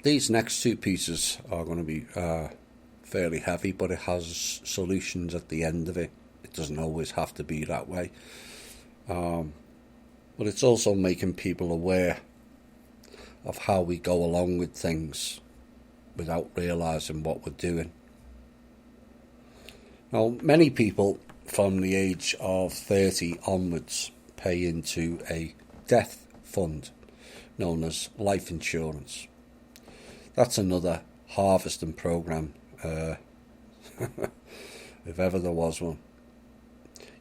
These next two pieces are going to be fairly heavy, but it has solutions at the end of it. It doesn't always have to be that way. But it's also making people aware of how we go along with things without realising what we're doing. Now, many people from the age of 30 onwards pay into a death fund known as life insurance. That's another harvesting program, if ever there was one.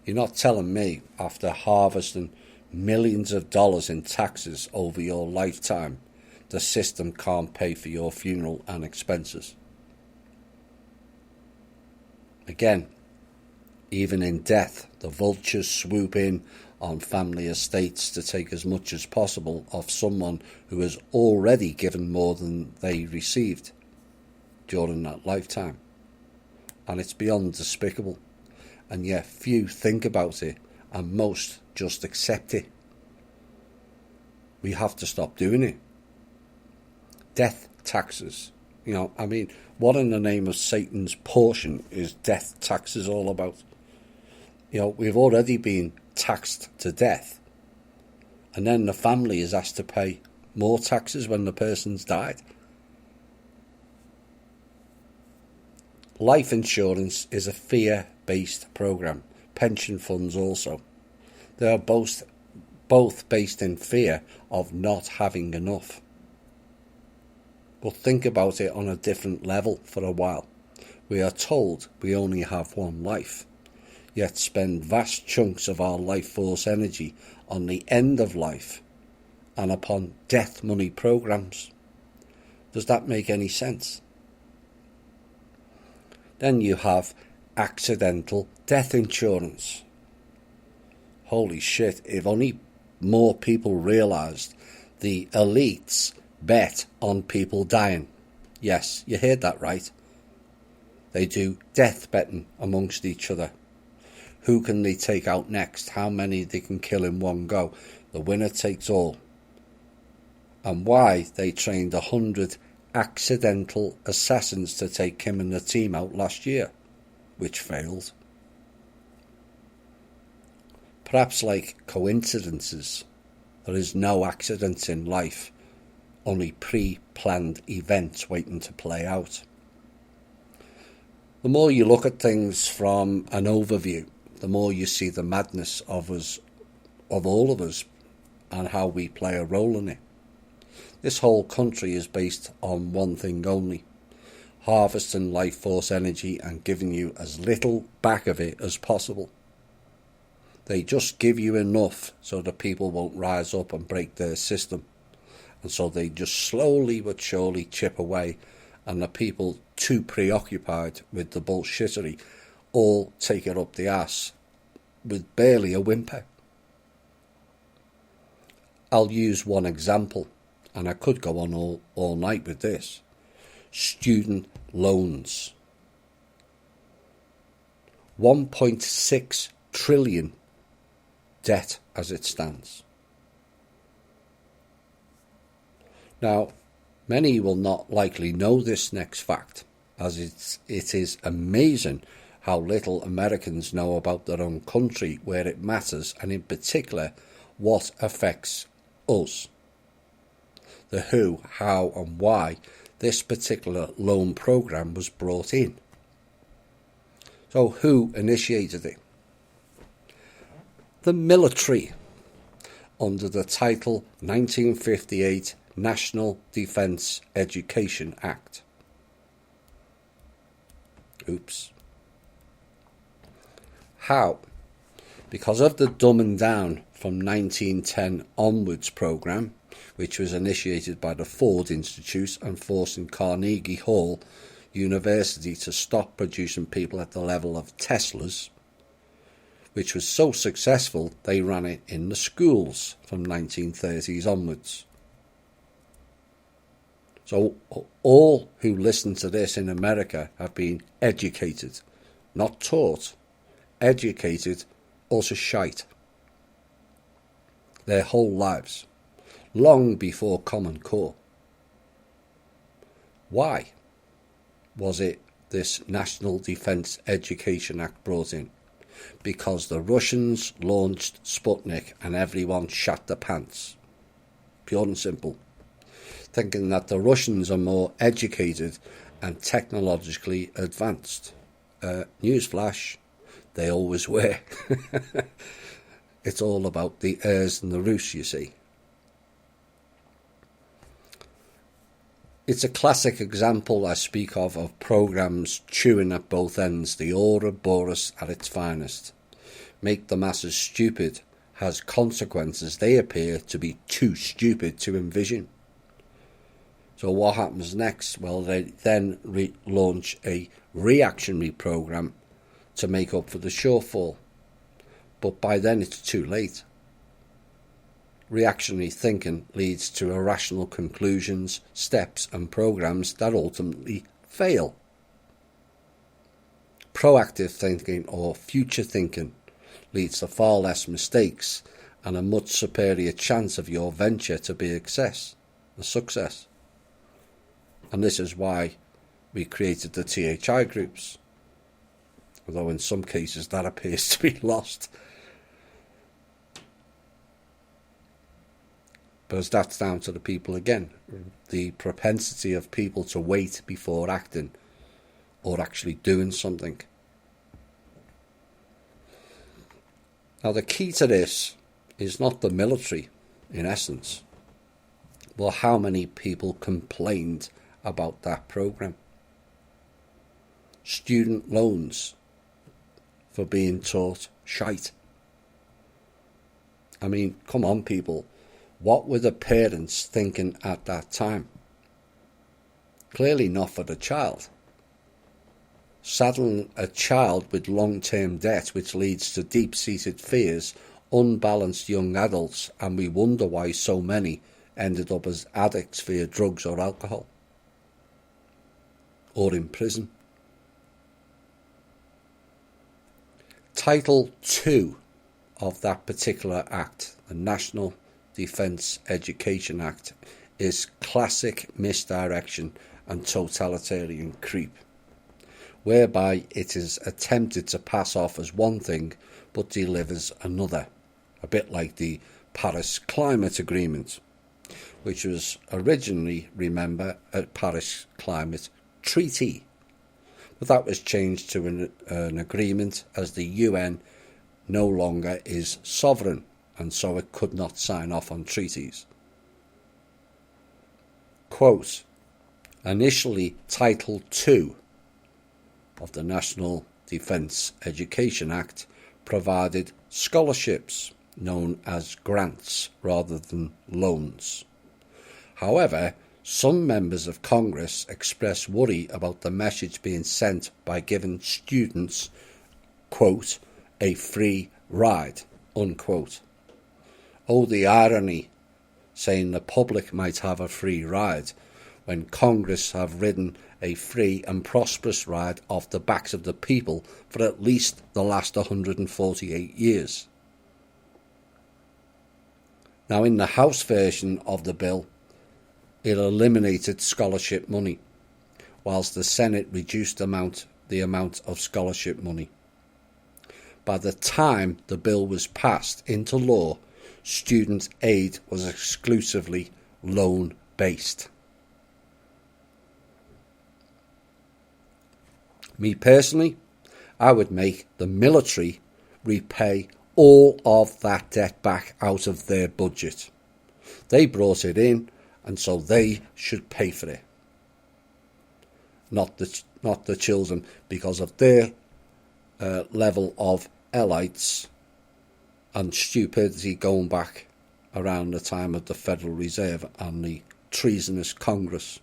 You're not telling me, after harvesting millions of dollars in taxes over your lifetime, the system can't pay for your funeral and expenses. Again, even in death, the vultures swoop in on family estates to take as much as possible of someone who has already given more than they received during that lifetime. And it's beyond despicable. And yet few think about it, and most just accept it. We have to stop doing it. Death taxes. What in the name of Satan's portion is death taxes all about? We've already been taxed to death, and then the family is asked to pay more taxes when the person's died. Life insurance is a fear-based program. Pension funds also. They are both based in fear of not having enough. But think about it on a different level for a while. We are told we only have one life, yet spend vast chunks of our life force energy on the end of life and upon death money programs. Does that make any sense? Then you have accidental death insurance. Holy shit, if only more people realised the elites bet on people dying. Yes, you heard that right. They do death betting amongst each other. Who can they take out next? How many they can kill in one go? The winner takes all. And why they trained 100 accidental assassins to take Kim and the team out last year, which failed. Perhaps like coincidences, there is no accidents in life, only pre-planned events waiting to play out. The more you look at things from an overview, the more you see the madness of all of us, and how we play a role in it. This whole country is based on one thing only: harvesting life force energy and giving you as little back of it as possible. They just give you enough so that people won't rise up and break their system. And so they just slowly but surely chip away, and the people too preoccupied with the bullshittery all take it up the ass with barely a whimper. I'll use one example, and I could go on all night with this. Student loans. 1.6 trillion debt as it stands. Now, many will not likely know this next fact, as it is amazing how little Americans know about their own country where it matters, and in particular what affects us. The who, how and why this particular loan program was brought in. So who initiated it? The military, under the title 1958 National Defence Education Act. Oops. How? Because of the dumbing down from 1910 onwards program, which was initiated by the Ford Institute and forcing Carnegie Hall University to stop producing people at the level of Teslas, which was so successful they ran it in the schools from 1930s onwards. So all who listen to this in America have been educated, not taught, educated, utter shite. Their whole lives, long before Common Core. Why was it this National Defence Education Act brought in? Because the Russians launched Sputnik and everyone shat their pants. Pure and simple. Thinking that the Russians are more educated and technologically advanced. Newsflash, they always were. It's all about the heirs and the Rus, you see. It's a classic example I speak of programmes chewing at both ends, the Ouroboros at its finest. Make the masses stupid has consequences they appear to be too stupid to envision. So what happens next? Well, they then launch a reactionary programme to make up for the shortfall. But by then it's too late. Reactionary thinking leads to irrational conclusions, steps and programmes that ultimately fail. Proactive thinking or future thinking leads to far less mistakes and a much superior chance of your venture to be a success. And this is why we created the THI groups, although in some cases that appears to be lost. Because that's down to the people again. The propensity of people to wait before acting or actually doing something. Now the key to this is not the military, in essence, but how many people complained about that programme. Student loans for being taught shite. I mean, come on people. What were the parents thinking at that time? Clearly not for the child. Saddling a child with long-term debt which leads to deep-seated fears, unbalanced young adults, and we wonder why so many ended up as addicts via drugs or alcohol. Or in prison. Title 2 of that particular act, the National Defence Education Act, is classic misdirection and totalitarian creep, whereby it is attempted to pass off as one thing but delivers another, a bit like the Paris Climate Agreement, which was originally, remember, a Paris Climate Treaty, but that was changed to an agreement as the UN no longer is sovereign, and so it could not sign off on treaties. Quote, initially Title 2 of the National Defence Education Act provided scholarships known as grants rather than loans. However, some members of Congress expressed worry about the message being sent by giving students, quote, a free ride, unquote. Oh, the irony, saying the public might have a free ride when Congress have ridden a free and prosperous ride off the backs of the people for at least the last 148 years. Now, in the House version of the bill, it eliminated scholarship money, whilst the Senate reduced the amount of scholarship money. By the time the bill was passed into law, student aid was exclusively loan-based. Me personally, I would make the military repay all of that debt back out of their budget. They brought it in, and so they should pay for it. Not the children, because of their level of elites and stupidity going back around the time of the Federal Reserve and the treasonous Congress.